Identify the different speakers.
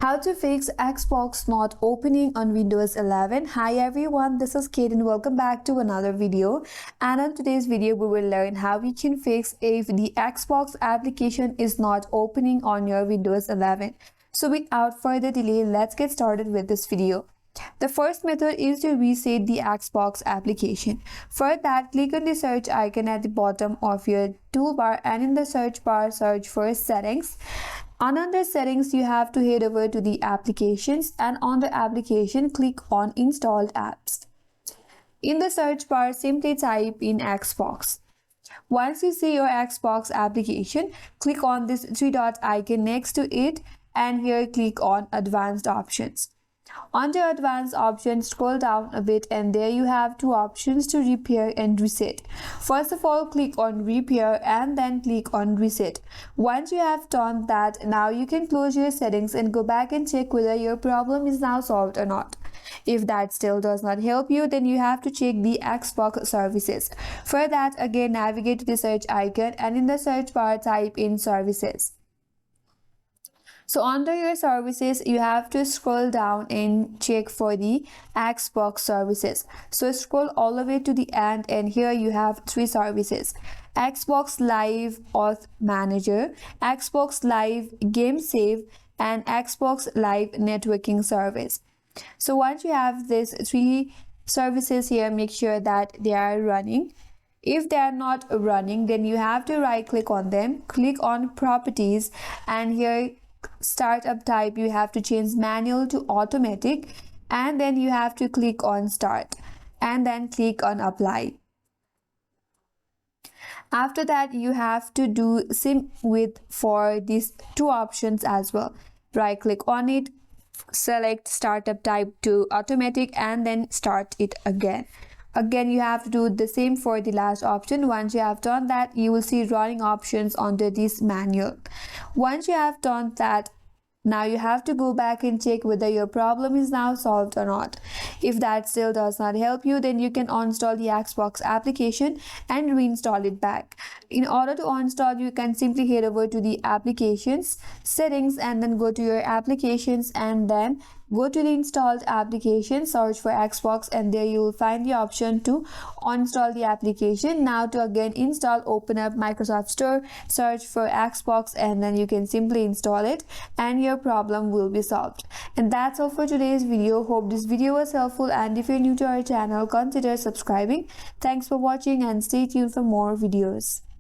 Speaker 1: How to fix Xbox not opening on Windows 11. Hi everyone, this is Kate and welcome back to another video. And on today's video, we will learn how we can fix if the Xbox application is not opening on your Windows 11. So without further delay, let's get started with this video. The first method is to reset the Xbox application. For that, click on the search icon at the bottom of your toolbar and in the search bar, search for settings. Under settings, you have to head over to the applications and on the application, click on installed apps. In the search bar, simply type in Xbox. Once you see your Xbox application, click on this three dot icon next to it and here click on advanced options. Under advanced options, scroll down a bit and there you have two options to repair and reset. First of all, click on repair and then click on reset. Once you have done that, now you can close your settings and go back and check whether your problem is now solved or not. If that still does not help you, then you have to check the Xbox services. For that, again navigate to the search icon and in the search bar type in services. So under your services, you have to scroll down and check for the Xbox services. So scroll all the way to the end and here you have three services. Xbox Live Auth Manager, Xbox Live Game Save, and Xbox Live Networking Service. So once you have these three services here, make sure that they are running. If they are not running, then you have to right click on them, click on Properties, and here startup type you have to change manual to automatic and then you have to click on start and then click on apply. After that, you have to do same with for these two options as well. Right click on it, select startup type to automatic and then start it again. Again, you have to do the same for the last option. Once you have done that, you will see running options under this manual. Once you have done that, now you have to go back and check whether your problem is now solved or not. If that still does not help you, then you can uninstall the Xbox application and reinstall it back. In order to uninstall, you can simply head over to the applications, settings, and then go to your applications and then go to the installed application, search for Xbox and there you will find the option to uninstall the application. Now to again install, open up Microsoft Store, search for Xbox and then you can simply install it and your problem will be solved. And that's all for today's video. Hope this video was helpful and if you're new to our channel, consider subscribing. Thanks for watching and stay tuned for more videos.